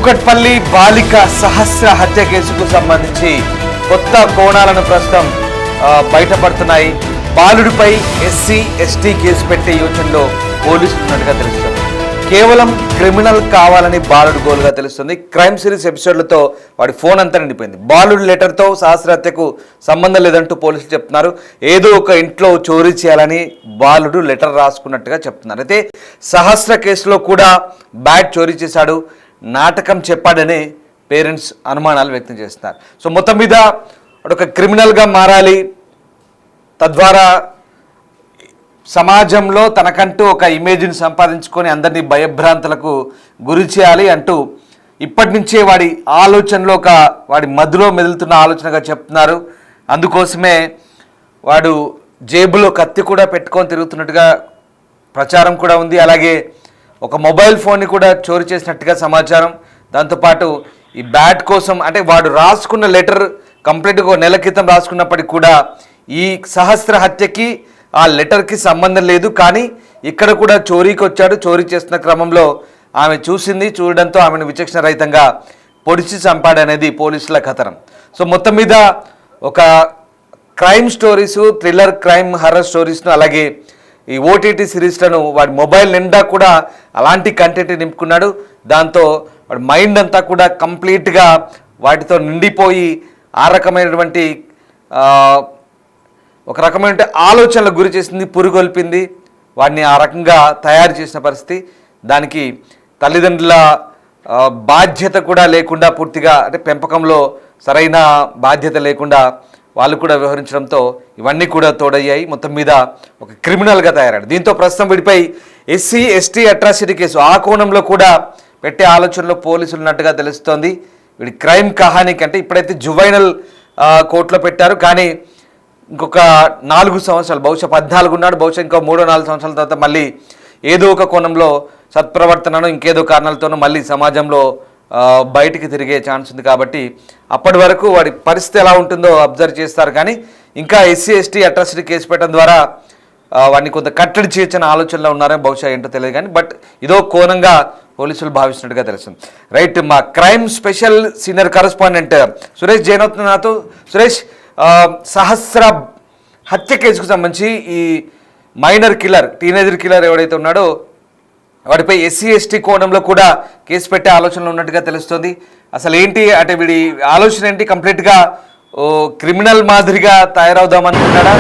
కూకట్పల్లి బాలిక సహస్ర హత్య కేసుకు సంబంధించి కొత్త కోణాలను ప్రస్తుతం బయటపడుతున్నాయి. బాలుడిపై ఎస్సీ ఎస్టీ కేసు పెట్టే యోచనలో పోలీసులు ఉన్నట్టుగా తెలుస్తుంది. కేవలం క్రిమినల్ కావాలని బాలుడు గోలుగా తెలుస్తుంది. క్రైమ్ సిరీస్ ఎపిసోడ్లతో వాడి ఫోన్ అంతా నిండిపోయింది. బాలుడు లెటర్తో సహస్ర హత్యకు సంబంధం లేదంటూ పోలీసులు చెప్తున్నారు. ఏదో ఒక ఇంట్లో చోరీ చేయాలని బాలుడు లెటర్ రాసుకున్నట్టుగా చెప్తున్నారు. అయితే సహస్ర కేసులో కూడా బ్యాగ్ చోరీ చేశాడు, నాటకం చెప్పాడని పేరెంట్స్ అనుమానాలు వ్యక్తం చేస్తున్నారు. సో మొత్తం మీద ఒక క్రిమినల్గా మారాలి, తద్వారా సమాజంలో తనకంటూ ఒక ఇమేజ్ని సంపాదించుకొని అందరినీ భయభ్రాంతులకు గురి చేయాలి అంటూ ఇప్పటి నుంచే వాడి ఆలోచనలో వాడి మధ్యలో మెదులుతున్న ఆలోచనగా చెప్తున్నారు. అందుకోసమే వాడు జేబులో కత్తి కూడా పెట్టుకొని తిరుగుతున్నట్టుగా ప్రచారం కూడా ఉంది. అలాగే ఒక మొబైల్ ఫోన్ని కూడా చోరీ చేసినట్టుగా సమాచారం. దాంతోపాటు ఈ బ్యాట్ కోసం అంటే వాడు రాసుకున్న లెటర్ కంప్లీట్గా ఒక నెల క్రితం రాసుకున్నప్పటికీ కూడా ఈ సహస్ర హత్యకి ఆ లెటర్కి సంబంధం లేదు. కానీ ఇక్కడ కూడా చోరీకి వచ్చాడు. చోరీ చేస్తున్న క్రమంలో ఆమె చూడడంతో ఆమెను విచక్షణ రహితంగా పొడిచి చంపాడనేది పోలీసుల కథనం. సో మొత్తం మీద ఒక crime stories, thriller crime horror స్టోరీస్ను అలాగే ఈ ఓటీటీ సిరీస్లను వాడి మొబైల్ నిండా కూడా అలాంటి కంటెంట్ నింపుకున్నాడు. దాంతో వాడి మైండ్ అంతా కూడా కంప్లీట్గా వాటితో నిండిపోయి ఆ రకమైనటువంటి ఒక రకమైన ఆలోచనలకు గురి చేసింది, పురుగొల్పింది. వాడిని ఆ రకంగా తయారు చేసిన పరిస్థితి. దానికి తల్లిదండ్రుల బాధ్యత కూడా లేకుండా, పూర్తిగా అంటే పెంపకంలో సరైన బాధ్యత లేకుండా వాళ్ళు కూడా వ్యవహరించడంతో ఇవన్నీ కూడా తోడయ్యాయి. మొత్తం మీద ఒక క్రిమినల్గా తయారాడు. దీంతో ప్రస్తుతం వీడిపై ఎస్సీ ఎస్టీ అట్రాసిటీ కేసు ఆ కోణంలో కూడా పెట్టే ఆలోచనలో పోలీసులు ఉన్నట్టుగా తెలుస్తోంది. వీడి క్రైమ్ కహానీ కంటే ఇప్పుడైతే జువైనల్ కోర్టులో పెట్టారు. కానీ ఇంకొక 4 సంవత్సరాలు, బహుశా 14 ఉన్నాడు, బహుశా ఇంకో 3-4 సంవత్సరాల తర్వాత మళ్ళీ ఏదో ఒక కోణంలో సత్ప్రవర్తనను ఇంకేదో కారణాలతోనూ మళ్ళీ సమాజంలో బయటికి తిరిగే ఛాన్స్ ఉంది. కాబట్టి అప్పటి వరకు వాడి పరిస్థితి ఎలా ఉంటుందో అబ్జర్వ్ చేస్తారు. కానీ ఇంకా ఎస్సీ ఎస్టీ అట్రాసిటీ కేసు పెట్టడం ద్వారా వాడిని కొంత కట్టడి చేయొచ్చని ఆలోచనలో ఉన్నారని బహుశా ఏంటో తెలియదు. కానీ బట్ ఇదో కోణంగా పోలీసులు భావిస్తున్నట్టుగా తెలుస్తుంది. రైట్, మా crime special senior correspondent Suresh Jain అవుతుంది నాతో. సురేష్, సహస్ర హత్య కేసుకు సంబంధించి ఈ మైనర్ కిల్లర్, టీనేజర్ కిల్లర్ ఎవడైతే ఉన్నాడో వాడిపై ఎస్సీ ఎస్టీ కోణంలో కూడా కేసు పెట్టే ఆలోచనలు ఉన్నట్టుగా తెలుస్తుంది. అసలు ఏంటి అంటే వీడి ఆలోచన ఏంటి? కంప్లీట్గా క్రిమినల్ మాదిరిగా తయారవుదామనుకున్నాడా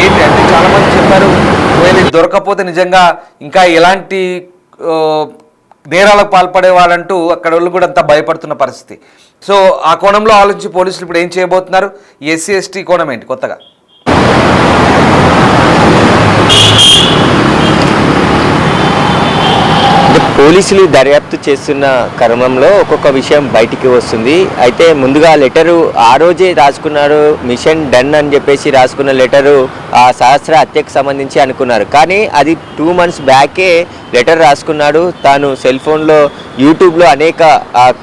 ఏంటి అంటే చాలామంది చెప్పారు ఒకవేళ ఇది దొరకపోతే నిజంగా ఇంకా ఎలాంటి నేరాలకు పాల్పడే వాళ్ళంటూ అక్కడ వాళ్ళు కూడా అంతా భయపడుతున్న పరిస్థితి. సో ఆ కోణంలో ఆలోచించి పోలీసులు ఇప్పుడు ఏం చేయబోతున్నారు? ఎస్సీ ఎస్టీ కోణం ఏంటి కొత్తగా? పోలీసులు దర్యాప్తు చేస్తున్న క్రమంలో ఒక్కొక్క విషయం బయటికి వస్తుంది. అయితే ముందుగా లెటరు ఆ రోజే రాసుకున్నారు, మిషన్ డన్ అని చెప్పేసి రాసుకున్న లెటరు ఆ సహస్ర హత్యకు సంబంధించి అనుకున్నారు. కానీ అది 2 months బ్యాకే లెటర్ రాసుకున్నాడు. తాను సెల్ ఫోన్లో యూట్యూబ్లో అనేక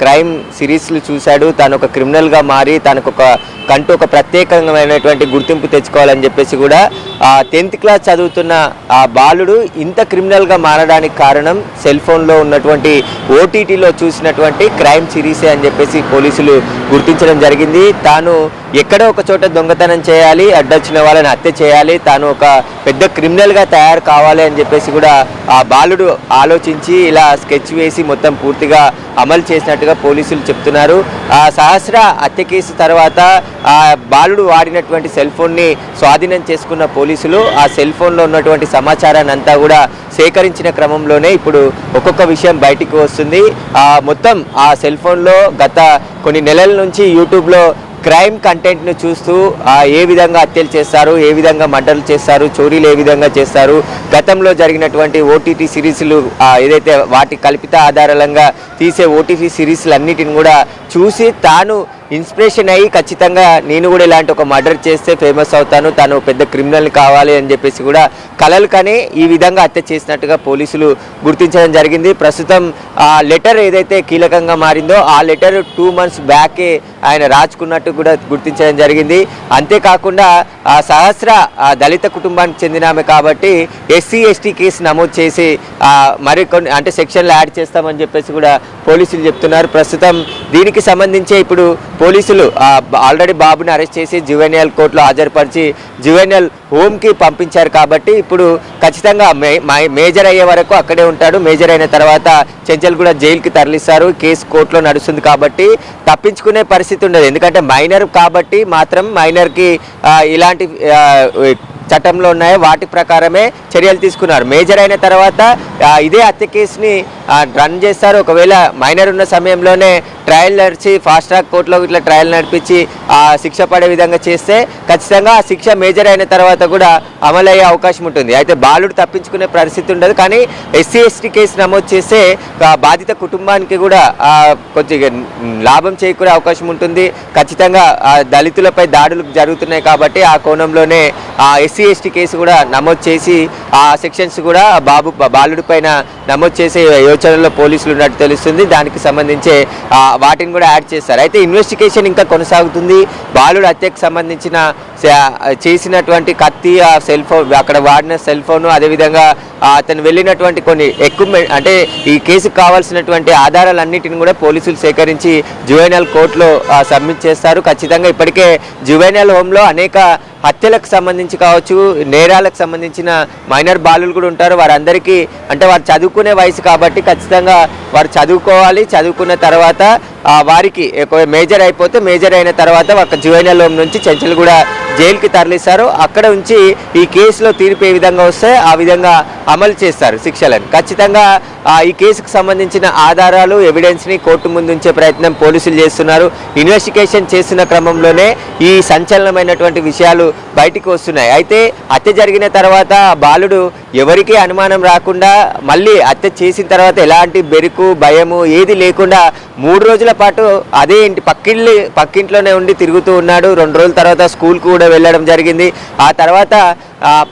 క్రైమ్ సిరీస్లు చూశాడు. తాను ఒక క్రిమినల్గా మారి తనకు ఒక ప్రత్యేకమైనటువంటి గుర్తింపు తెచ్చుకోవాలని చెప్పేసి కూడా 10th క్లాస్ చదువుతున్న ఆ బాలుడు ఇంత క్రిమినల్గా మారడానికి కారణం సెల్ ఫోన్లో ఉన్నటువంటి ఓటీటీలో చూసినటువంటి క్రైమ్ సిరీసే అని చెప్పేసి పోలీసులు గుర్తించడం జరిగింది. తాను ఎక్కడో ఒక చోట దొంగతనం చేయాలి, అడ్డొచ్చిన వాళ్ళని హత్య చేయాలి, తాను ఒక పెద్ద క్రిమినల్గా తయారు కావాలి అని చెప్పేసి కూడా ఆ బాలుడు ఆలోచించి ఇలా స్కెచ్ వేసి మొత్తం పూర్తిగా అమలు చేసినట్టుగా పోలీసులు చెప్తున్నారు. ఆ సహస్ర హత్య కేసు తర్వాత ఆ బాలుడు వాడినటువంటి సెల్ ఫోన్ని స్వాధీనం చేసుకున్న పోలీసులు ఆ సెల్ ఫోన్లో ఉన్నటువంటి సమాచారాన్ని అంతా కూడా సేకరించిన క్రమంలోనే ఇప్పుడు ఒక్కొక్క విషయం బయటికి వస్తుంది. మొత్తం ఆ సెల్ ఫోన్లో గత కొన్ని నెలల నుంచి యూట్యూబ్లో క్రైమ్ కంటెంట్ను చూస్తూ ఏ విధంగా హత్యలు చేస్తారు, ఏ విధంగా మర్డర్లు చేస్తారు, చోరీలు ఏ విధంగా చేస్తారు, గతంలో జరిగినటువంటి ఓటీటీ సిరీస్లు ఏదైతే వాటి కల్పిత ఆధారంగా తీసే ఓటీటీ సిరీస్లు అన్నిటిని కూడా చూసి తాను ఇన్స్పిరేషన్ అయ్యి ఖచ్చితంగా నేను కూడా ఇలాంటి ఒక మర్డర్ చేస్తే ఫేమస్ అవుతాను, తను పెద్ద క్రిమినల్ కావాలి అని చెప్పేసి కూడా కలలు కానీ ఈ విధంగా హత్య చేసినట్టుగా పోలీసులు గుర్తించడం జరిగింది. ప్రస్తుతం ఆ లెటర్ ఏదైతే కీలకంగా మారిందో ఆ లెటర్ 2 months బ్యాకే ఆయన రాచుకున్నట్టు కూడా గుర్తించడం జరిగింది. అంతేకాకుండా ఆ సహస్ర దళిత కుటుంబానికి చెందిన ఆమె కాబట్టి SC ST కేసు నమోదు చేసి మరికొన్ని అంటే సెక్షన్లు యాడ్ చేస్తామని చెప్పేసి కూడా పోలీసులు చెప్తున్నారు. ప్రస్తుతం దీనికి సంబంధించి ఇప్పుడు పోలీసులు ఆల్రెడీ బాబుని అరెస్ట్ చేసి జువెనియల్ కోర్టులో హాజరుపరిచి జువెనియల్ హోమ్కి పంపించారు. కాబట్టి ఇప్పుడు ఖచ్చితంగా మేజర్ అయ్యే వరకు అక్కడే ఉంటాడు. మేజర్ అయిన తర్వాత చెంచల్ కూడా జైలుకి తరలిస్తారు. కేసు కోర్టులో నడుస్తుంది కాబట్టి తప్పించుకునే పరిస్థితి ఉండదు. ఎందుకంటే మైనర్ కాబట్టి మాత్రం మైనర్కి ఇలాంటి చట్టంలో ఉన్నాయో వాటి ప్రకారమే చర్యలు తీసుకున్నారు. మేజర్ అయిన తర్వాత ఇదే హత్య కేసుని రన్ చేస్తారు. ఒకవేళ మైనర్ ఉన్న సమయంలోనే ట్రయల్ నడిచి ఫాస్ట్ ట్రాక్ కోర్టులో ఇట్లా ట్రయల్ నడిపించి శిక్ష పడే విధంగా చేస్తే ఖచ్చితంగా ఆ శిక్ష మేజర్ అయిన తర్వాత కూడా అమలయ్యే అవకాశం ఉంటుంది. అయితే బాలుడు తప్పించుకునే పరిస్థితి ఉండదు. కానీ SC ST కేసు నమోదు చేస్తే బాధిత కుటుంబానికి కూడా కొద్దిగా లాభం చేకూరే అవకాశం ఉంటుంది. ఖచ్చితంగా దళితులపై దాడులు జరుగుతున్నాయి కాబట్టి ఆ కోణంలోనే SC ST కేసు కూడా నమోదు చేసి ఆ సెక్షన్స్ కూడా బాలుడి పైన నమోదు చేసే యోచనలో పోలీసులు ఉన్నట్టు తెలుస్తుంది. దానికి సంబంధించి వాటిని కూడా యాడ్ చేస్తారు. అయితే ఇన్వెస్టిగేషన్ ఇంకా కొనసాగుతుంది. బాలుడు హత్యకు సంబంధించిన చేసినటువంటి కత్తి, ఆ సెల్ ఫోన్, అక్కడ వాడిన సెల్ ఫోను, అదేవిధంగా అతను వెళ్ళినటువంటి కొన్ని ఎక్విప్మెంట్ అంటే ఈ కేసుకు కావాల్సినటువంటి ఆధారాలన్నిటిని కూడా పోలీసులు సేకరించి జువెనియల్ కోర్టులో సబ్మిట్ చేస్తారు. ఖచ్చితంగా ఇప్పటికే జువెనియల్ హోమ్లో అనేక హత్యలకు సంబంధించి కావచ్చు, నేరాలకు సంబంధించిన మైనర్ బాలులు కూడా ఉంటారు. వారందరికీ అంటే వారు చదువుకునే వయసు కాబట్టి ఖచ్చితంగా వారు చదువుకోవాలి. చదువుకున్న తర్వాత వారికి మేజర్ అయిపోతే మేజర్ అయిన తర్వాత ఒక జువెనియల్ హోమ్ నుంచి చెంచల్ కూడా జైలుకి తరలిస్తారు. అక్కడ ఉంచి ఈ కేసులో తీర్పు ఏ విధంగా వస్తే ఆ విధంగా అమలు చేస్తారు శిక్షలను. ఖచ్చితంగా ఈ కేసుకు సంబంధించిన ఆధారాలు ఎవిడెన్స్ని కోర్టు ముందు ఉంచే ప్రయత్నం పోలీసులు చేస్తున్నారు. ఇన్వెస్టిగేషన్ చేస్తున్న క్రమంలోనే ఈ సంచలనమైనటువంటి విషయాలు బయటికి వస్తున్నాయి. అయితే హత్య జరిగిన తర్వాత బాలుడు ఎవరికీ అనుమానం రాకుండా మళ్ళీ హత్య చేసిన తర్వాత ఎలాంటి బెరుకు భయము ఏది లేకుండా 3 రోజుల పాటు అదే పక్కింట్లోనే ఉండి తిరుగుతూ ఉన్నాడు. 2 రోజుల తర్వాత స్కూల్కి కూడా వెళ్ళడం జరిగింది. ఆ తర్వాత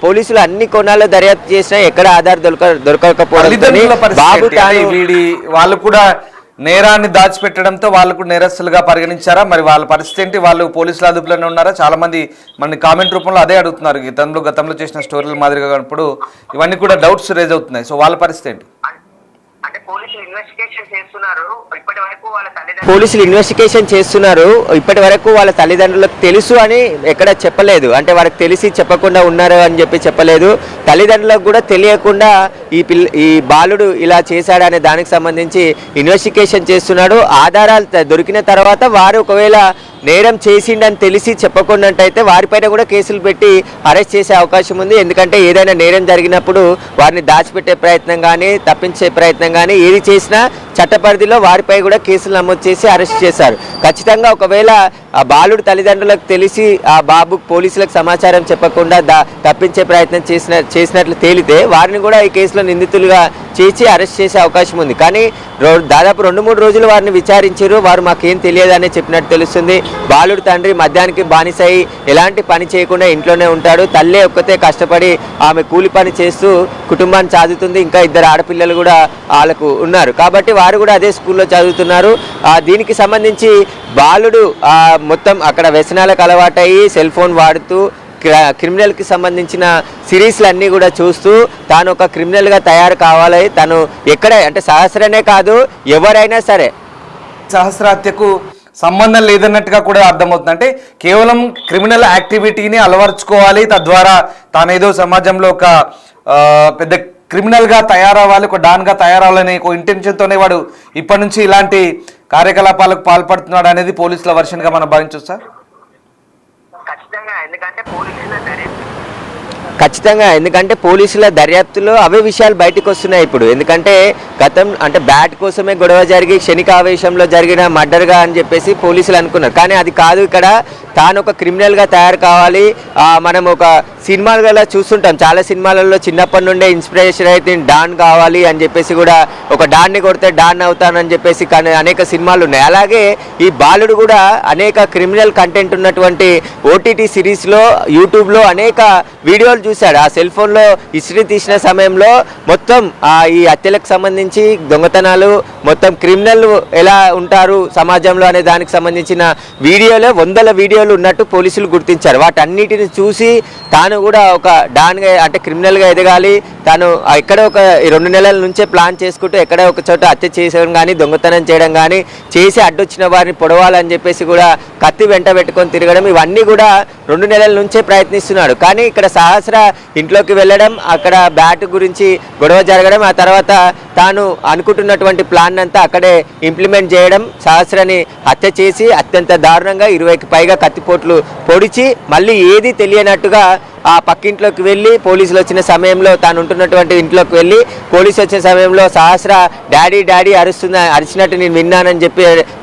పోలీసులు అన్ని కోణాల్లో దర్యాప్తు చేసినా ఎక్కడ ఆధార్ దొరకకపోవడం బాబు వాళ్ళు కూడా నేరాన్ని దాచిపెట్టడంతో వాళ్ళకు నేరస్తులుగా పరిగణించారా? మరి వాళ్ళ పరిస్థితి ఏంటి? వాళ్ళు పోలీసుల అదుపులోనే ఉన్నారా? చాలా మంది మన కామెంట్ రూపంలో అదే అడుగుతున్నారు. గతంలో చేసిన స్టోరీల మాదిరిగా ఇప్పుడు ఇవన్నీ కూడా డౌట్స్ రేజ్ అవుతున్నాయి. సో వాళ్ళ పరిస్థితి ఏంటి? పోలీసులు ఇన్వెస్టిగేషన్ చేస్తున్నారు. ఇప్పటి వరకు వాళ్ళ తల్లిదండ్రులకు తెలుసు అని ఎక్కడ చెప్పలేదు. అంటే వారికి తెలిసి చెప్పకుండా ఉన్నారు అని చెప్పలేదు. తల్లిదండ్రులకు కూడా తెలియకుండా ఈ బాలుడు ఇలా చేశాడనే దానికి సంబంధించి ఇన్వెస్టిగేషన్ చేస్తున్నాడు. ఆధారాలు దొరికిన తర్వాత వారు ఒకవేళ నేరం చేసిండని తెలిసి చెప్పకున్నట్టయితే వారిపైన కూడా కేసులు పెట్టి అరెస్ట్ చేసే అవకాశం ఉంది. ఎందుకంటే ఏదైనా నేరం జరిగినప్పుడు వారిని దాచిపెట్టే ప్రయత్నం కానీ తప్పించే ప్రయత్నం కానీ ఏది చేసినా చట్టపరిధిలో వారిపై కూడా కేసులు నమోదు చేసి అరెస్ట్ చేశారు. ఖచ్చితంగా ఒకవేళ ఆ బాలుడు తల్లిదండ్రులకు తెలిసి ఆ బాబు పోలీసులకు సమాచారం చెప్పకుండా తప్పించే ప్రయత్నం చేసినట్లు తేలితే వారిని కూడా ఈ కేసులో నిందితులుగా చేసి అరెస్ట్ చేసే అవకాశం ఉంది. కానీ దాదాపు 2-3 రోజులు వారిని విచారించారు. వారు మాకేం తెలియదని చెప్పినట్టు తెలుస్తుంది. బాలుడు తండ్రి మద్యానికి బానిసై ఎలాంటి పని చేయకుండా ఇంట్లోనే ఉంటాడు. తల్లే ఒక్కతే కష్టపడి ఆమె కూలి పని చేస్తూ కుటుంబాన్ని చదువుతుంది. ఇంకా 2 ఆడపిల్లలు కూడా వాళ్ళకు ఉన్నారు. కాబట్టి వారు కూడా అదే స్కూల్లో చదువుతున్నారు. దీనికి సంబంధించి బాలుడు మొత్తం అక్కడ వ్యసనాలకు అలవాటయ్యి సెల్ ఫోన్ వాడుతూ క్రిమినల్కి సంబంధించిన సిరీస్లు అన్నీ కూడా చూస్తూ తాను ఒక క్రిమినల్గా తయారు కావాలి. తను ఎక్కడ అంటే సహస్రనే కాదు ఎవరైనా సరే సహస్ర హత్యకు సంబంధం లేదన్నట్టుగా కూడా అర్థమవుతుంది. అంటే కేవలం క్రిమినల్ యాక్టివిటీని అలవర్చుకోవాలి, తద్వారా తానేదో సమాజంలో ఒక పెద్ద క్రిమినల్గా తయారవ్వాలి, ఒక డాన్గా తయారవ్వాలనే ఒక ఇంటెన్షన్తోనే వాడు ఇప్పటి నుంచి ఇలాంటి కార్యకలాపాలకు పాల్పడుతున్నాడు అనేది పోలీసుల వర్షన్గా మనం భావించవచ్చు సార్. ఖచ్చితంగా ఎందుకంటే పోలీసుల దర్యాప్తులో అవే విషయాలు బయటకు వస్తున్నాయి ఇప్పుడు. ఎందుకంటే గతం అంటే బ్యాట్ కోసమే గొడవ జరిగి క్షణికావేశంలో జరిగిన మర్డర్గా అని చెప్పేసి పోలీసులు అనుకున్నారు. కానీ అది కాదు. ఇక్కడ తాను ఒక క్రిమినల్గా తయారు కావాలి, మనం ఒక సినిమాలలో చూస్తుంటాం, చాలా సినిమాలలో చిన్నప్పటి నుండే ఇన్స్పిరేషన్ అయితే డాన్ కావాలి అని చెప్పేసి కూడా ఒక డాన్ని కొడితే డాన్ అవుతానని చెప్పేసి కానీ అనేక సినిమాలు ఉన్నాయి. అలాగే ఈ బాలుడు కూడా అనేక క్రిమినల్ కంటెంట్ ఉన్నటువంటి ఓటీటీ సిరీస్లో యూట్యూబ్లో అనేక వీడియోలు చూశాడు. ఆ సెల్ ఫోన్లో హిస్టరీ తీసిన సమయంలో మొత్తం ఈ హత్యలకు సంబంధించి దొంగతనాలు మొత్తం క్రిమినల్ ఎలా ఉంటారు సమాజంలో అనే దానికి సంబంధించిన వీడియోలో వందల వీడియోలు ఉన్నట్టు పోలీసులు గుర్తించారు. వాటన్నిటిని చూసి తాను కూడా ఒక డాన్గా అంటే క్రిమినల్గా ఎదగాలి, తాను ఎక్కడో ఒక 2 నెలల నుంచే ప్లాన్ చేసుకుంటూ ఎక్కడో ఒక చోట హత్య చేయడం కానీ దొంగతనం చేయడం కానీ చేసి అడ్డొచ్చిన వారిని పొడవాలని చెప్పేసి కూడా కత్తి వెంట పెట్టుకొని తిరగడం ఇవన్నీ కూడా 2 నెలల నుంచే ప్రయత్నిస్తున్నాడు. కానీ ఇక్కడ సహస్ర ఇంట్లోకి వెళ్ళడం, అక్కడ బ్యాట్ గురించి గొడవ జరగడం, ఆ తర్వాత తాను అనుకుంటున్నటువంటి ప్లాన్ అంతా అక్కడే ఇంప్లిమెంట్ చేయడం, సహస్రని హత్య చేసి అత్యంత దారుణంగా 20కి పైగా కత్తిపోట్లు పొడిచి మళ్ళీ ఏది తెలియనట్టుగా ఆ పక్కింట్లోకి వెళ్ళి పోలీసులు వచ్చిన సమయంలో తాను ఉంటున్నటువంటి ఇంట్లోకి వెళ్ళి పోలీసు వచ్చిన సమయంలో సహస్ర డాడీ డాడీ అరిచినట్టు నేను విన్నానని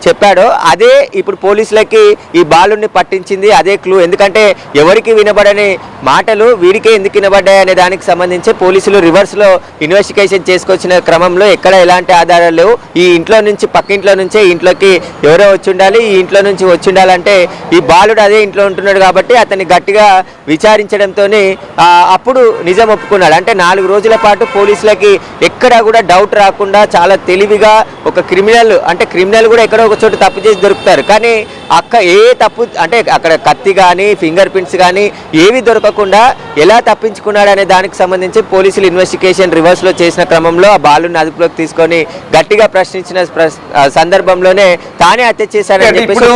చెప్పాడు. అదే ఇప్పుడు పోలీసులకి ఈ బాలుని పట్టించింది, అదే క్లూ. ఎందుకంటే ఎవరికి వినబడని మాటలు వీడికే ఎందుకు వినబడ్డాయి అనే దానికి సంబంధించి పోలీసులు రివర్స్లో ఇన్వెస్టిగేషన్ చేసుకొచ్చిన క్రమంలో ఎక్కడ ఎలాంటి ఆధారాలు లేవు. ఈ ఇంట్లో నుంచి పక్కింట్లో నుంచే ఇంట్లోకి ఎవరో వచ్చి ఉండాలి, ఈ ఇంట్లో నుంచి వచ్చి ఉండాలంటే ఈ బాలుడు అదే ఇంట్లో ఉంటున్నాడు కాబట్టి అతన్ని గట్టిగా విచారించడం అప్పుడు నిజం ఒప్పుకున్నాడు. అంటే 4 రోజుల పాటు పోలీసులకి ఎక్కడా కూడా డౌట్ రాకుండా చాలా తెలివిగా ఒక క్రిమినల్ కూడా ఎక్కడో ఒక చోట తప్పు చేసి దొరుకుతారు, కానీ ఏ తప్పు అంటే అక్కడ కత్తి కానీ ఫింగర్ ప్రింట్స్ కానీ ఏవి దొరకకుండా ఎలా తప్పించుకున్నాడు అనే దానికి సంబంధించి పోలీసులు ఇన్వెస్టిగేషన్ రివర్స్లో చేసిన క్రమంలో ఆ బాలుని అదుపులోకి తీసుకొని గట్టిగా ప్రశ్నించిన సందర్భంలోనే తానే హత్య చేశారని చెప్పేసి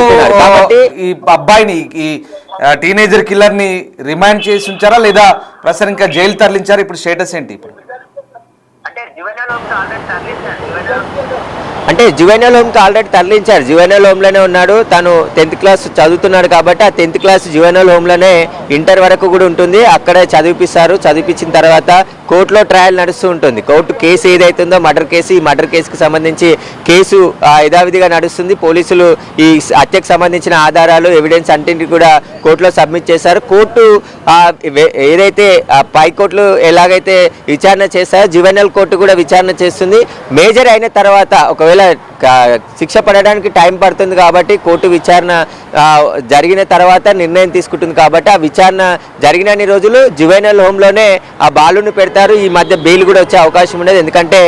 కాబట్టి ఈ అబ్బాయిని ఈ టీనేజర్ కిల్లర్ ని రిమాండ్ చేసి ఉంచారా లేదా ప్రస్తుతం ఇంకా జైలు తరలించారా? ఇప్పుడు స్టేటస్ ఏంటి? ఇప్పుడు అంటే జువెనల్ హోమ్కి ఆల్రెడీ తరలించారు. జువెనల్ హోమ్లోనే ఉన్నాడు. తను 10th క్లాస్ చదువుతున్నాడు కాబట్టి ఆ 10th క్లాస్ జువెనల్ హోమ్లోనే ఇంటర్ వరకు కూడా ఉంటుంది. అక్కడే చదివిపిస్తారు. చదివించిన తర్వాత కోర్టులో ట్రయల్ నడుస్తూ ఉంటుంది. కోర్టు కేసు ఏదైతుందో మర్డర్ కేసు, ఈ మర్డర్ కేసుకి సంబంధించి కేసు యథావిధిగా నడుస్తుంది. పోలీసులు ఈ హత్యకు సంబంధించిన ఆధారాలు ఎవిడెన్స్ అన్నింటినీ కూడా కోర్టులో సబ్మిట్ చేశారు. కోర్టు ఏదైతే పై కోర్టులు ఎలాగైతే విచారణ చేస్తారో జువెనల్ కోర్టు కూడా విచారణ చేస్తుంది. మేజర్ అయిన తర్వాత ఒకవేళ శిక్ష పడడానికి టైం పడుతుంది కాబట్టి కోర్టు విచారణ జరిగిన తర్వాత నిర్ణయం తీసుకుంటుంది కాబట్టి ఆ విచారణ జరిగినన్ని రోజులు జువెనల్ హోమ్లోనే ఆ బాలుని పెడతారు. ఈ మధ్య బెయిల్ కూడా వచ్చే అవకాశం ఉండదు. ఎందుకంటే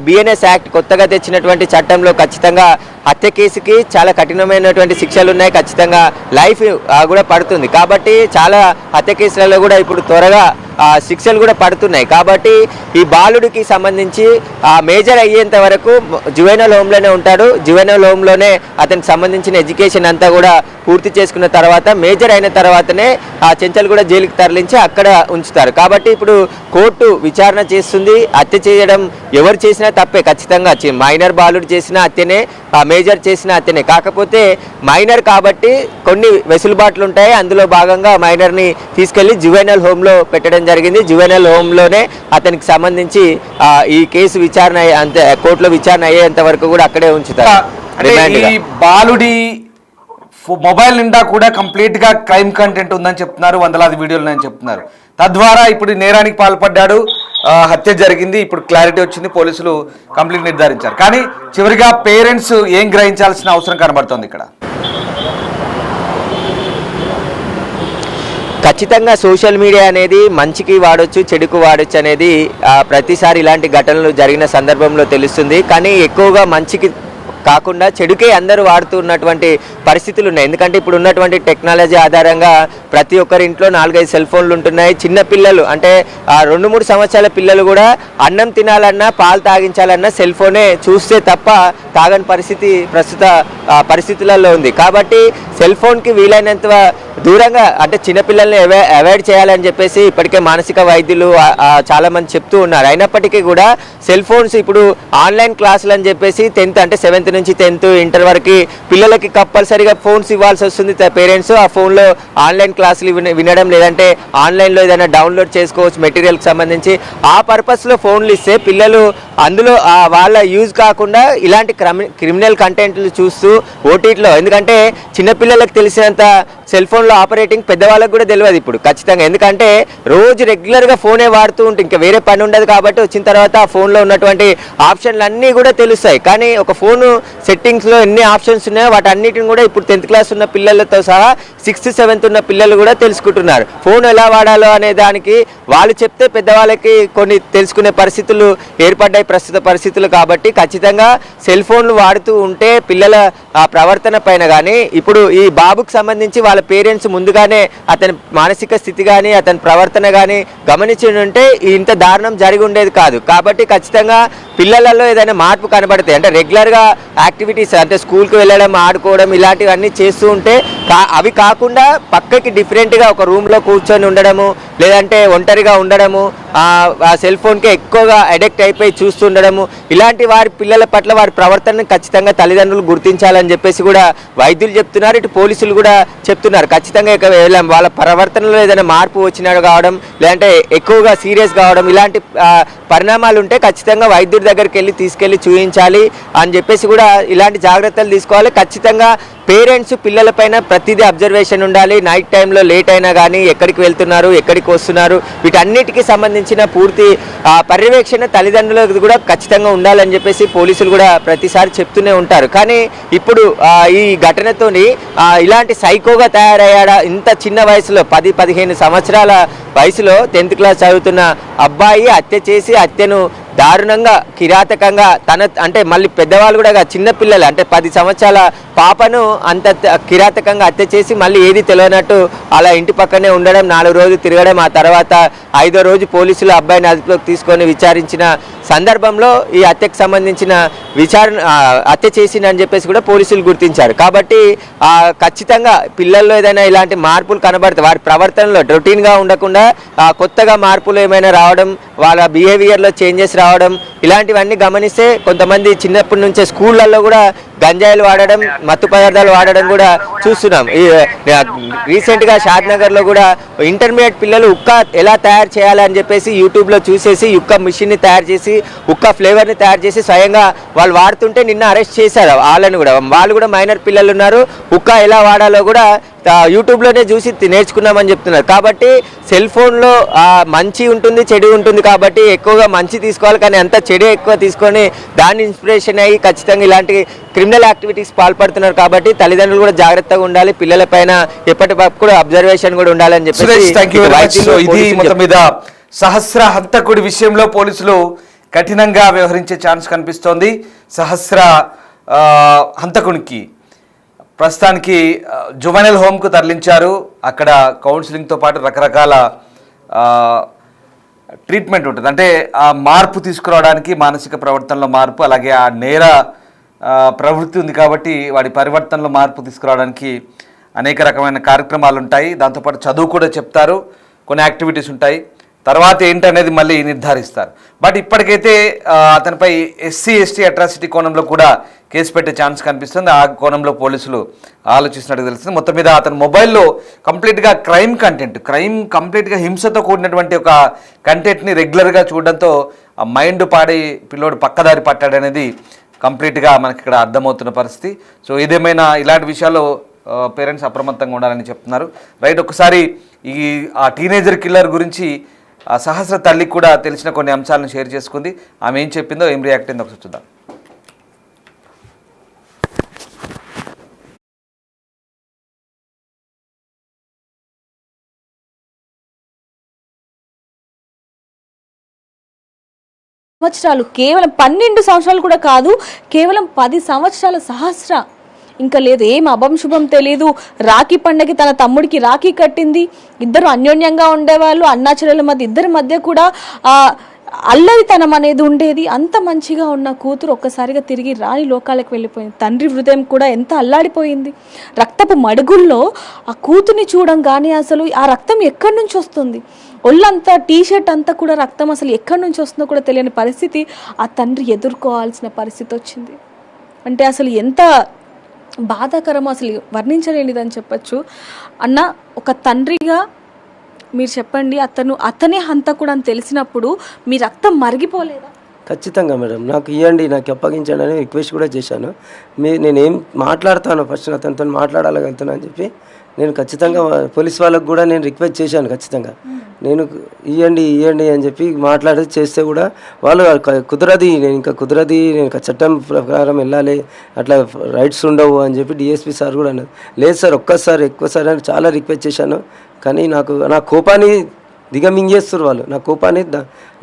బిఎన్ఎస్ యాక్ట్ కొత్తగా తెచ్చినటువంటి చట్టంలో ఖచ్చితంగా హత్య కేసుకి చాలా కఠినమైనటువంటి శిక్షలు ఉన్నాయి. ఖచ్చితంగా లైఫ్ కూడా పడుతుంది. కాబట్టి చాలా హత్య కేసులలో కూడా ఇప్పుడు త్వరగా శిక్షలు కూడా పడుతున్నాయి. కాబట్టి ఈ బాలుడికి సంబంధించి మేజర్ అయ్యేంత వరకు జువెనల్ హోమ్లోనే ఉంటాడు. జువెనల్ హోమ్లోనే అతనికి సంబంధించిన ఎడ్యుకేషన్ అంతా కూడా పూర్తి చేసుకున్న తర్వాత మేజర్ అయిన తర్వాతనే ఆ చెంచల్ కూడా జైలుకి తరలించి అక్కడ ఉంచుతారు. కాబట్టి ఇప్పుడు కోర్టు విచారణ చేస్తుంది. హత్య చేయడం ఎవరు చేసినా తప్పే, ఖచ్చితంగా మైనర్ బాలుడు చేసిన హత్యనే, మేజర్ చేసిన హత్యనే. కాకపోతే మైనర్ కాబట్టి కొన్ని వెసులుబాట్లు ఉంటాయి. అందులో భాగంగా మైనర్ని తీసుకెళ్లి జువెనల్ హోమ్లో పెట్టడం జరిగింది. జువెనల్ హోమ్లోనే అతనికి సంబంధించి ఈ కేసు విచారణ కోర్టులో విచారణ అయ్యేంత వరకు కూడా అక్కడే ఉంచుతారు. ఈ బాలుడి మొబైల్ నిండా కూడా కంప్లీట్ గా క్రైమ్ కంటెంట్ ఉందని చెప్తున్నారు, వందలాది వీడియోలు ఉన్నాయని చెప్తున్నారు. తద్వారా ఇప్పుడు నేరానికి పాల్పడ్డాడు, హత్య జరిగింది, ఇప్పుడు క్లారిటీ వచ్చింది, పోలీసులు కంప్లీట్ నిర్ధారించారు. కానీ చివరిగా పేరెంట్స్ ఏం గ్రహించాల్సిన అవసరం కనబడుతోంది ఇక్కడ? ఖచ్చితంగా సోషల్ మీడియా అనేది మంచికి వాడొచ్చు, చెడుకు వాడొచ్చు అనేది ప్రతిసారి ఇలాంటి ఘటనలు జరిగిన సందర్భంలో తెలుస్తుంది. కానీ ఎక్కువగా మంచికి కాకుండా చెడుకే అందరూ వాడుతున్నటువంటి పరిస్థితులు ఉన్నాయి. ఎందుకంటే ఇప్పుడు ఉన్నటువంటి టెక్నాలజీ ఆధారంగా ప్రతి ఒక్కరి ఇంట్లో 4-5 సెల్ ఫోన్లు ఉంటున్నాయి. చిన్న పిల్లలు అంటే 2-3 సంవత్సరాల పిల్లలు కూడా అన్నం తినాలన్నా పాలు తాగించాలన్నా సెల్ ఫోనే చూస్తే తప్ప తాగని పరిస్థితి ప్రస్తుత పరిస్థితులలో ఉంది. కాబట్టి సెల్ ఫోన్కి వీలైనంత దూరంగా అంటే చిన్నపిల్లల్ని అవాయిడ్ చేయాలని చెప్పేసి ఇప్పటికే మానసిక వైద్యులు చాలామంది చెప్తూ ఉన్నారు. అయినప్పటికీ కూడా సెల్ ఫోన్స్ ఇప్పుడు ఆన్లైన్ క్లాసులు అని చెప్పేసి 10th అంటే 7th నుంచి 10th ఇంటర్ వరకు పిల్లలకి కంపల్సరీగా ఫోన్స్ ఇవ్వాల్సి వస్తుంది. పేరెంట్స్ ఆ ఫోన్లో ఆన్లైన్ క్లాసులు వినడం, లేదంటే ఆన్లైన్లో ఏదైనా డౌన్లోడ్ చేసుకోవచ్చు మెటీరియల్కి సంబంధించి. ఆ పర్పస్లో ఫోన్లు ఇస్తే పిల్లలు అందులో వాళ్ళ యూజ్ కాకుండా ఇలాంటి క్రిమినల్ కంటెంట్లు చూస్తూ ఓటీటీలో, ఎందుకంటే చిన్నపిల్లలకు తెలిసినంత సెల్ ఫోన్లో ఆపరేటింగ్ పెద్దవాళ్ళకు కూడా తెలియదు ఇప్పుడు ఖచ్చితంగా. ఎందుకంటే రోజు రెగ్యులర్గా ఫోనే వాడుతూ ఉంటే ఇంకా వేరే పని ఉండదు కాబట్టి వచ్చిన తర్వాత ఆ ఫోన్లో ఉన్నటువంటి ఆప్షన్లు అన్నీ కూడా తెలుస్తాయి. కానీ ఒక ఫోను సెట్టింగ్స్లో ఎన్ని ఆప్షన్స్ ఉన్నాయో వాటన్నిటిని కూడా ఇప్పుడు 10th క్లాస్ ఉన్న పిల్లలతో సహా 6th 7th ఉన్న పిల్లలు కూడా తెలుసుకుంటున్నారు. ఫోన్ ఎలా వాడాలో అనే దానికి వాళ్ళు చెప్తే పెద్దవాళ్ళకి కొన్ని తెలుసుకునే పరిస్థితులు ఏర్పడ్డాయి ప్రస్తుత పరిస్థితులు. కాబట్టి ఖచ్చితంగా సెల్ ఫోన్లు వాడుతూ ఉంటే పిల్లల ప్రవర్తన పైన కానీ, ఇప్పుడు ఈ బాబుకు సంబంధించి వాళ్ళ పేరెంట్స్ ముందుగానే అతని మానసిక స్థితి కానీ అతని ప్రవర్తన కానీ గమనించి ఉంటే ఇంత దారుణం జరిగి ఉండేది కాదు. కాబట్టి ఖచ్చితంగా పిల్లలలో ఏదైనా మార్పు కనబడతాయి. అంటే రెగ్యులర్గా యాక్టివిటీస్ అంటే స్కూల్కి వెళ్ళడం, ఆడుకోవడం ఇలాంటివన్నీ చేస్తూ ఉంటే అవి కాకుండా పక్కకి డిఫరెంట్గా ఒక రూమ్లో కూర్చొని ఉండడము, లేదంటే ఒంటరిగా ఉండడము, ఆ సెల్ ఫోన్కి ఎక్కువగా అడిక్ట్ అయిపోయి చూస్తుండడము, ఇలాంటి వారి పిల్లల పట్ల వారి ప్రవర్తనను ఖచ్చితంగా తల్లిదండ్రులు గుర్తించాలని చెప్పేసి కూడా వైద్యులు చెప్తున్నారు. ఇటు పోలీసులు కూడా చెప్తున్నారు. ఖచ్చితంగా వాళ్ళ ప్రవర్తనలో ఏదైనా మార్పు వచ్చినట్టు కావడం, లేదంటే ఎక్కువగా సీరియస్ కావడం, ఇలాంటి పరిణామాలు ఉంటే ఖచ్చితంగా వైద్యుడి దగ్గరికి తీసుకెళ్ళి చూపించాలి అని చెప్పేసి కూడా ఇలాంటి జాగ్రత్తలు తీసుకోవాలి. ఖచ్చితంగా పేరెంట్స్ పిల్లలపైన ప్రతిదీ అబ్జర్వేషన్ ఉండాలి. నైట్ టైంలో లేట్ అయినా కానీ ఎక్కడికి వెళ్తున్నారు, ఎక్కడికి వస్తున్నారు, వీటన్నిటికీ సంబంధించిన పూర్తి పర్యవేక్షణ తల్లిదండ్రులకు కూడా ఖచ్చితంగా ఉండాలని చెప్పేసి పోలీసులు కూడా ప్రతిసారి చెప్తూనే ఉంటారు. కానీ ఇప్పుడు ఈ ఘటనతోని ఇలాంటి సైకోగా తయారయ్యాడా, ఇంత చిన్న వయసులో 10-15 సంవత్సరాల వయసులో 10th క్లాస్ చదువుతున్న అబ్బాయి హత్య చేసి హత్యను దారుణంగా కిరాతకంగా అంటే మళ్ళీ పెద్దవాళ్ళు కూడా చిన్నపిల్లలు అంటే 10 సంవత్సరాల పాపను అంత కిరాతకంగా హత్య చేసి మళ్ళీ ఏది తెలియనట్టు అలా ఇంటి పక్కనే ఉండడం, 4 రోజులు తిరగడం, ఆ తర్వాత 5వ రోజు పోలీసులు అబ్బాయిని అదుపులోకి తీసుకొని విచారించిన సందర్భంలో ఈ హత్యకు సంబంధించిన హత్య చేసిందని చెప్పేసి కూడా పోలీసులు గుర్తించారు. కాబట్టి ఖచ్చితంగా పిల్లల్లో ఏదైనా ఇలాంటి మార్పులు కనబడతాయి, వారి ప్రవర్తనలో రొటీన్గా ఉండకుండా కొత్తగా మార్పులు ఏమైనా రావడం, వాళ్ళ బిహేవియర్లో చేంజెస్ రావడం, ఇలాంటివన్నీ గమనిస్తే కొంతమంది చిన్నప్పటి నుంచే స్కూళ్ళల్లో కూడా గంజాయిలు వాడడం, మత్తు పదార్థాలు వాడడం కూడా చూస్తున్నాం. రీసెంట్గా షాద్నగర్లో కూడా ఇంటర్మీడియట్ పిల్లలు ఉక్క ఎలా తయారు చేయాలని చెప్పేసి యూట్యూబ్లో చూసేసి ఉక్క మిషన్ని తయారు చేసి ఉక్క ఫ్లేవర్ని తయారు చేసి స్వయంగా వాళ్ళు వాడుతుంటే నిన్న అరెస్ట్ చేశారు వాళ్ళని కూడా. వాళ్ళు కూడా మైనర్ పిల్లలు ఉన్నారు. ఉక్క ఎలా వాడాలో కూడా యూట్యూబ్లోనే చూసి నేర్చుకున్నామని చెప్తున్నారు. కాబట్టి సెల్ ఫోన్లో మంచి ఉంటుంది, చెడు ఉంటుంది. కాబట్టి ఎక్కువగా మంచి తీసుకోవాలి, కానీ అంత చెడు ఎక్కువ తీసుకొని దాన్ని ఇన్స్పిరేషన్ అయ్యి ఖచ్చితంగా ఇలాంటి క్రిమినల్ యాక్టివిటీస్ పాల్పడుతున్నారు. కాబట్టి తల్లిదండ్రులు కూడా జాగ్రత్తగా ఉండాలి, పిల్లల పైన ఎప్పటికప్పుడు అబ్జర్వేషన్ కూడా ఉండాలని చెప్పి. ఇది మొత్తం మీద సహస్ర హంతకుడి విషయంలో పోలీసులు కఠినంగా వ్యవహరించే ఛాన్స్ కనిపిస్తోంది. సహస్ర హంతకునికి ప్రస్తుతానికి జువెనైల్ హోమ్కు తరలించారు. అక్కడ కౌన్సిలింగ్తో పాటు రకరకాల ట్రీట్మెంట్ ఉంటుంది. అంటే ఆ మార్పు తీసుకురావడానికి, మానసిక ప్రవర్తనలో మార్పు, అలాగే ఆ నేర ప్రవృత్తి ఉంది కాబట్టి వాడి పరివర్తనలో మార్పు తీసుకురావడానికి అనేక రకమైన కార్యక్రమాలు ఉంటాయి. దాంతోపాటు చదువు కూడా చెప్తారు, కొన్ని యాక్టివిటీస్ ఉంటాయి. తర్వాత ఏంటనేది మళ్ళీ నిర్ధారిస్తారు. బట్ ఇప్పటికైతే అతనిపై SC/ST అట్రాసిటీ కోణంలో కూడా కేసు పెట్టే ఛాన్స్ కనిపిస్తుంది. ఆ కోణంలో పోలీసులు ఆలోచిస్తున్నట్టు తెలుస్తుంది. మొత్తం మీద అతని మొబైల్లో కంప్లీట్గా క్రైమ్ కంప్లీట్గా హింసతో కూడినటువంటి ఒక కంటెంట్ని రెగ్యులర్గా చూడడంతో ఆ మైండ్ పాడి పిల్లోడు పక్కదారి పట్టాడనేది కంప్లీట్గా మనకి ఇక్కడ అర్థమవుతున్న పరిస్థితి. సో ఏదేమైనా ఇలాంటి విషయాల్లో పేరెంట్స్ అప్రమత్తంగా ఉండాలని చెప్తున్నారు. రైట్, ఒకసారి ఆ టీనేజర్ కిల్లర్ గురించి ఆ సహస్ర తల్లికి కూడా తెలిసిన కొన్ని అంశాలను షేర్ చేసుకుంది. ఆమె ఏం చెప్పిందో, ఏం రియాక్ట్ అయిందో ఒకసారి చూద్దాం. సంవత్సరాలు, కేవలం 12 సంవత్సరాలు కూడా కాదు, కేవలం 10 సంవత్సరాల సహస్ర ఇంకా లేదు, ఏం అభం శుభం తెలియదు. రాఖీ పండగకి తన తమ్ముడికి రాఖీ కట్టింది. ఇద్దరు అన్యోన్యంగా ఉండేవాళ్ళు, అన్నాచెల్లెల మధ్య ఇద్దరి మధ్య కూడా అల్లరితనం అనేది ఉండేది. అంత మంచిగా ఉన్న కూతురు ఒక్కసారిగా తిరిగి రాని లోకాలకు వెళ్ళిపోయింది. తండ్రి హృదయం కూడా ఎంత అల్లాడిపోయింది. రక్తపు మడుగుల్లో ఆ కూతుర్ని చూడంగానే అసలు ఆ రక్తం ఎక్కడి నుంచి వస్తుంది, ఒళ్ళంతా టీషర్ట్ అంతా కూడా రక్తం అసలు ఎక్కడి నుంచి వస్తుందో కూడా తెలియని పరిస్థితి ఆ తండ్రి ఎదుర్కోవాల్సిన పరిస్థితి వచ్చింది. అంటే అసలు ఎంత బాధాకరమో అసలు వర్ణించలేనిదని చెప్పచ్చు. అన్న, ఒక తండ్రిగా మీరు చెప్పండి, అతనే హంతకుడు అని తెలిసినప్పుడు మీ రక్తం మరిగిపోలేదా? ఖచ్చితంగా మేడం, నాకు ఇవ్వండి, నాకు అప్పగించండి అని రిక్వెస్ట్ కూడా చేశాను. నేనేం మాట్లాడతాను, ఫస్ట్ అతనితో మాట్లాడాలగలుగుతాను అని చెప్పి నేను ఖచ్చితంగా పోలీస్ వాళ్ళకు కూడా నేను రిక్వెస్ట్ చేశాను. ఖచ్చితంగా నేను ఇవ్వండి అని చెప్పి మాట్లాడి చేస్తే కూడా వాళ్ళు కుదరది, నేను చట్టం ప్రకారం వెళ్ళాలి, అట్లా రైట్స్ ఉండవు అని చెప్పి డిఎస్పీ సార్ కూడా అన్నారు. లేదు సార్, ఒక్కసారి ఎక్కువసారి అని చాలా రిక్వెస్ట్ చేశాను. కానీ నా కోపాన్ని దిగమింగేస్తారు వాళ్ళు, నా కోపాన్ని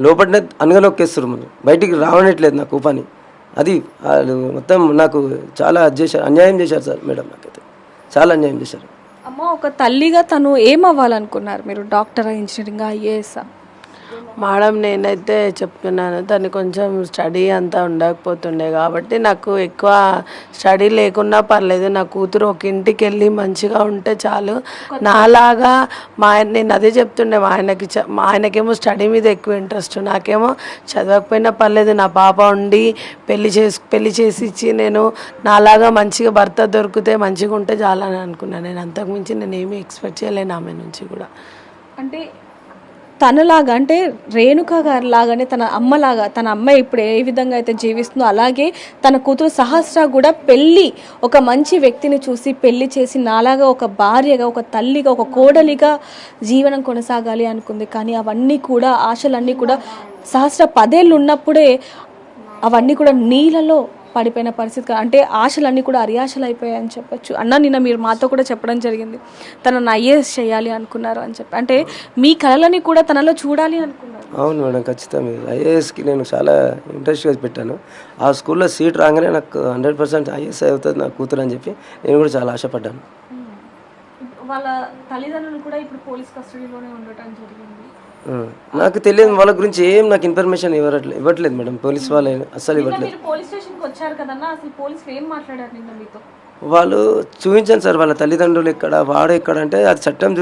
లోపలనే అనగనొక్కేస్తారు, మనం బయటికి రావనట్లేదు నా కోపాన్ని. అది మొత్తం నాకు చాలా అన్యాయం చేశారు సార్ మేడం, నాకైతే చాలా అన్యాయం చేశారు. అమ్మ, ఒక తల్లిగా తను ఏమవ్వాలనుకున్నారు మీరు? డాక్టరా, ఇంజనీరింగా, ఐఏఎస్ఆ? మేడం, నేనైతే చెప్తున్నాను, తను కొంచెం స్టడీ అంతా ఉండకపోతుండే కాబట్టి నాకు ఎక్కువ స్టడీ లేకున్నా పర్లేదు, నా కూతురు ఒక ఇంటికి వెళ్ళి మంచిగా ఉంటే చాలు. నాలాగా నేను అదే చెప్తుండే, మా ఆయనకేమో స్టడీ మీద ఎక్కువ ఇంట్రెస్ట్, నాకేమో చదవకపోయినా పర్లేదు, నా పాప ఉండి పెళ్లి చేసి ఇచ్చి నేను నాలాగా మంచిగా భర్త దొరికితే మంచిగా ఉంటే చాలని అనుకున్నాను. నేను అంతకుమించి నేను ఏమీ ఎక్స్పెక్ట్ చేయలేను ఆమె నుంచి కూడా. అంటే తనలాగా, అంటే రేణుక గారి లాగానే తన అమ్మలాగా, తన అమ్మ ఇప్పుడు ఏ విధంగా అయితే జీవిస్తుందో అలాగే తన కూతురు సహస్ర కూడా ఒక మంచి వ్యక్తిని చూసి పెళ్లి చేసి నాలాగా ఒక భార్యగా, ఒక తల్లిగా, ఒక కోడలిగా జీవనం కొనసాగాలి అనుకుంది. కానీ అవన్నీ కూడా, ఆశలన్నీ కూడా సహస్ర 10 ఏళ్ళు ఉన్నప్పుడే అవన్నీ కూడా నీళ్ళలో పడిపోయిన పరిస్థితి. అంటే ఆశలన్నీ కూడా అరియాశలు అయిపోయాయని చెప్పచ్చు. అన్న, నిన్న మీరు మాతో కూడా చెప్పడం జరిగింది, తనను ఐఏఎస్ చేయాలి అనుకున్నారు అని చెప్పి. అంటే మీ కళలని కూడా తనలో చూడాలి అనుకున్నారు. అవును మేడం, ఖచ్చితంగా ఐఏఎస్కి నేను చాలా ఇంట్రెస్ట్గా పెట్టాను. ఆ స్కూల్లో సీట్ రాగానే నాకు 100% ఐఏఎస్ అవుతుంది నా కూతురు అని చెప్పి నేను కూడా చాలా ఆశపడ్డాను. వాళ్ళ తల్లిదండ్రులు కూడా ఇప్పుడు పోలీస్ కస్టడీలోనే ఉండటం జరిగింది. నాకు తెలియదు, వాళ్ళ గురించి ఏం నాకు ఇన్ఫర్మేషన్ ఇవ్వట్లేదు మేడం, పోలీస్ వాళ్ళు అస్సలు ఇవ్వట్లేదు. పోలీస్ స్టేషన్కి వచ్చారు కదన్నా, అసలు పోలీసులు ఏం మాట్లాడారు నిన్న మీతో? వాళ్ళు చూపించాను సార్, వాళ్ళ తల్లిదండ్రులు ఎక్కడ, వాడు ఎక్కడ అంటే అది చట్టం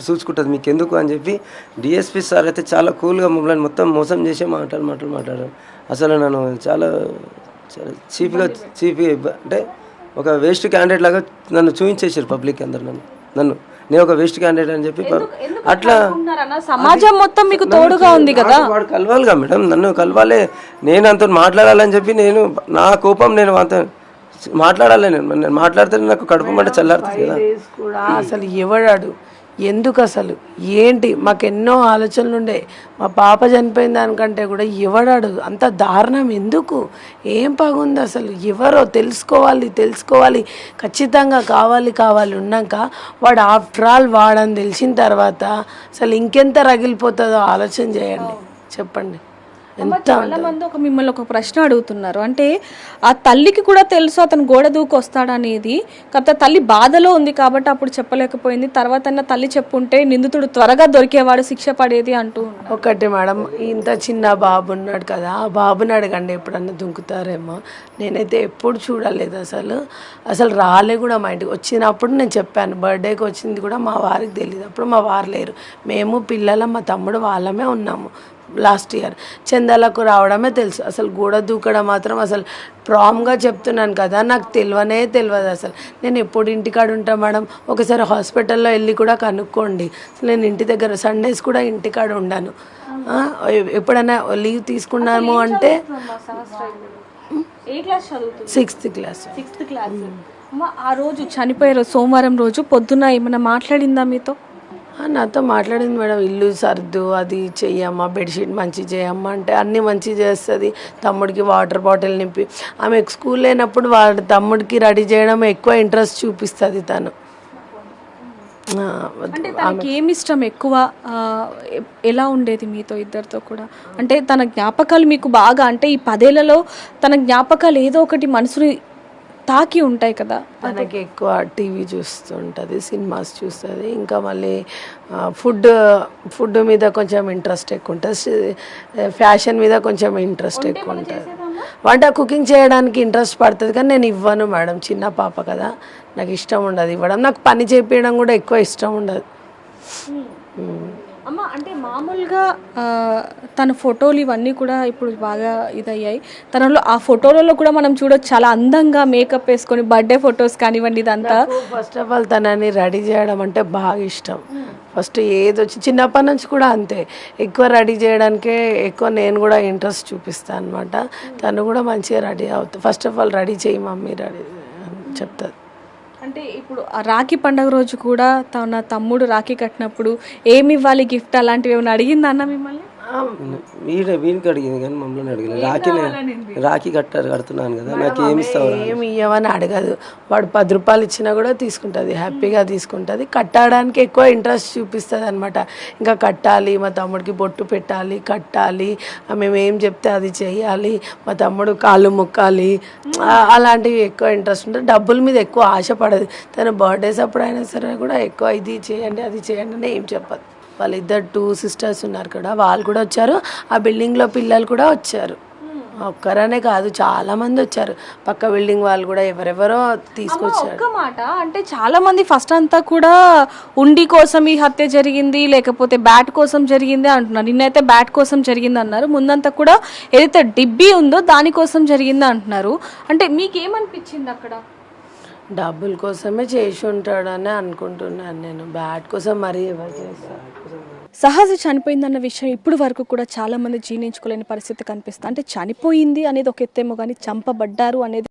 చూసుకుంటుంది, మీకు ఎందుకు అని చెప్పి డిఎస్పీ సార్ అయితే చాలా కూల్గా మమ్మల్ని మొత్తం మోసం చేసే మాట్లాడారు. అసలు నన్ను చాలా చీప్గా అంటే ఒక వేస్ట్ క్యాండిడేట్ లాగా నన్ను చూపించేసారు పబ్లిక్ అందరు. నేను ఒక వేస్ట్ క్యాండిడేట్ అని చెప్పి అట్లా సమాజం మొత్తం మీకు తోడుగా ఉంది కదా, వాడు కలవాలిగా మేడం, నన్ను కలవాలి, నేను అంత మాట్లాడాలని చెప్పి నా కోపం నేను అంత మాట్లాడాలి, నేను మాట్లాడితే నాకు కడుపు మంట చల్లారుతుంది కదా. కూడా అసలు ఎవడాడు, ఎందుకు, అసలు ఏంటి, మాకు ఎన్నో ఆలోచనలు ఉండే. మా పాప చనిపోయిన దానికంటే కూడా ఎవడాడు అంత దారుణం ఎందుకు, ఏం పగుంది అసలు, ఎవరో తెలుసుకోవాలి ఖచ్చితంగా, కావాలి ఉన్నాక వాడు ఆఫ్టర్ ఆల్ వాడని తెలిసిన తర్వాత అసలు ఇంకెంత రగిలిపోతుందో ఆలోచన చేయండి, చెప్పండి. చాలా మంది మిమ్మల్ని ఒక ప్రశ్న అడుగుతున్నారు, అంటే ఆ తల్లికి కూడా తెలుసు అతను గోడ దూకి వస్తాడనేది, కాకపోతే తల్లి బాధలో ఉంది కాబట్టి అప్పుడు చెప్పలేకపోయింది, తర్వాత తల్లి చెప్పుంటే నిందితుడు త్వరగా దొరికేవాడు, శిక్ష పడేది అంటూ. ఒకటి మేడం, ఇంత చిన్న బాబు ఉన్నాడు కదా, ఆ బాబుని అడగండి ఎప్పుడన్నా దుంకుతారేమో. నేనైతే ఎప్పుడు చూడలేదు, అసలు రాలే కూడా మా ఇంటికి. వచ్చినప్పుడు నేను చెప్పాను, బర్త్డేకి వచ్చింది కూడా మా వారికి తెలియదు, అప్పుడు మా వారు లేరు, మేము పిల్లల మా తమ్ముడు వాళ్ళమే ఉన్నాము. లాస్ట్ ఇయర్ చందాలకు రావడమే తెలుసు, అసలు గోడ దూకడం మాత్రం అసలు ప్రామ్గా చెప్తున్నాను కదా, నాకు తెలియదు అసలు. నేను ఎప్పుడు ఇంటికాడ ఉంటాను మేడం, ఒకసారి హాస్పిటల్లో వెళ్ళి కూడా కనుక్కోండి. నేను ఇంటి దగ్గర సండేస్ కూడా ఇంటికాడ ఉండాను. ఎప్పుడైనా లీవ్ తీసుకున్నాము అంటే 6th క్లాస్. ఆ రోజు చనిపోయారు సోమవారం రోజు పొద్దున్న ఏమైనా మాట్లాడిందా మీతో? నాతో మాట్లాడింది మేడం, ఇల్లు సర్దు, అది చెయ్యమ్మా, బెడ్షీట్ మంచి చేయమ్మా అంటే అన్నీ మంచి చేస్తుంది. తమ్ముడికి వాటర్ బాటిల్ నింపి, ఆమె స్కూల్ లేనప్పుడు వాడి తమ్ముడికి రెడీ చేయడం ఎక్కువ ఇంట్రెస్ట్ చూపిస్తుంది తను. అంటే తనకి ఏమి ఇష్టం ఎక్కువ, ఎలా ఉండేది మీతో ఇద్దరితో కూడా? అంటే తన జ్ఞాపకాలు మీకు బాగా, అంటే ఈ 10 ఏళ్లలో తన జ్ఞాపకాలు ఏదో ఒకటి మనసుని తాకి ఉంటాయి కదా. తనకి ఎక్కువ టీవీ చూస్తుంటుంది, సినిమాస్ చూస్తుంది, ఇంకా మళ్ళీ ఫుడ్ మీద కొంచెం ఇంట్రెస్ట్ ఎక్కువ ఉంటుంది, ఫ్యాషన్ మీద కొంచెం ఇంట్రెస్ట్ ఎక్కువ ఉంటుంది. వంట కుకింగ్ చేయడానికి ఇంట్రెస్ట్ పడుతుంది కానీ నేను ఇవ్వను మేడం, చిన్న పాప కదా, నాకు ఇష్టం ఉండదు ఇవ్వడం. నాకు పని చేపించడం కూడా ఎక్కువ ఇష్టం ఉండదు. అమ్మ అంటే మామూలుగా తన ఫోటోలు ఇవన్నీ కూడా ఇప్పుడు బాగా ఇదయ్యాయి. తనలో ఆ ఫోటోలలో కూడా మనం చూడొచ్చు చాలా అందంగా మేకప్ వేసుకొని బర్త్డే ఫొటోస్ కానివ్వండి ఇదంతా. ఫస్ట్ ఆఫ్ ఆల్ తనని రెడీ చేయడం అంటే బాగా ఇష్టం. ఫస్ట్ ఏది వచ్చి చిన్నప్పటి నుంచి కూడా అంతే, ఎక్కువ రెడీ చేయడానికే ఎక్కువ నేను కూడా ఇంట్రెస్ట్ చూపిస్తాను అనమాట. తను కూడా మంచిగా రెడీ అవుతుంది. ఫస్ట్ ఆఫ్ ఆల్ రెడీ చేయి మమ్మీ రెడీ చెప్తుంది. అంటే ఇప్పుడు ఆ రాఖీ పండుగ రోజు కూడా తన తమ్ముడు రాఖీ కట్టినప్పుడు ఏమి ఇవ్వాలి గిఫ్ట్ అలాంటివి ఏమైనా అడిగిందా అన్న మిమ్మల్ని? వీనికి అడిగింది కానీ మమ్మల్ని అడిగింది. రాఖీ కడుతున్నాను కదా, నాకు ఏమి ఇస్తావు? ఏమి ఇవ్వమని అడగదు. వాడు 10 రూపాయలు ఇచ్చినా కూడా తీసుకుంటుంది, హ్యాపీగా తీసుకుంటుంది. కట్టడానికి ఎక్కువ ఇంట్రెస్ట్ చూపిస్తుంది అనమాట. ఇంకా కట్టాలి, మా తమ్ముడికి బొట్టు పెట్టాలి, కట్టాలి, మేము ఏం చెప్తే అది చేయాలి, మా తమ్ముడు కాళ్ళు మొక్కాలి, అలాంటివి ఎక్కువ ఇంట్రెస్ట్ ఉంటుంది. డబ్బుల మీద ఎక్కువ ఆశపడదు. తన బర్త్డేస్ అప్పుడు అయినా సరే కూడా ఎక్కువ ఇది చేయండి అది చేయండి అని ఏం చెప్పదు. వాళ్ళిద్దరు 2 సిస్టర్స్ ఉన్నారు కదా, వాళ్ళు కూడా వచ్చారు. ఆ బిల్డింగ్లో పిల్లలు కూడా వచ్చారు, ఒక్కరనే కాదు చాలా మంది వచ్చారు. పక్క బిల్డింగ్ వాళ్ళు కూడా ఎవరెవరో తీసుకొచ్చారు. ఒక్క మాట అంటే చాలా మంది ఫస్ట్ అంతా కూడా ఉండి కోసం ఈ హత్య జరిగింది లేకపోతే బ్యాట్ కోసం జరిగింది అంటున్నారు. నిన్నైతే బ్యాట్ కోసం జరిగింది అన్నారు, ముందంతా కూడా ఏదైతే డిబ్బీ ఉందో దానికోసం జరిగింది అంటున్నారు. అంటే మీకేమనిపించింది అక్కడ? డబ్బుల కోసమే చేసి ఉంటాడని అనుకుంటున్నాను నేను, బ్యాట్ కోసం మరీ ఎవరు చేస్తారు? సహజ చనిపోయిందన్న విషయం ఇప్పుడు వరకు కూడా చాలా మంది జీర్ణించుకోలేని పరిస్థితి కనిపిస్తుంది. అంటే చనిపోయింది అనేది ఒక ఎత్తేమో కానీ చంపబడ్డారు అనేది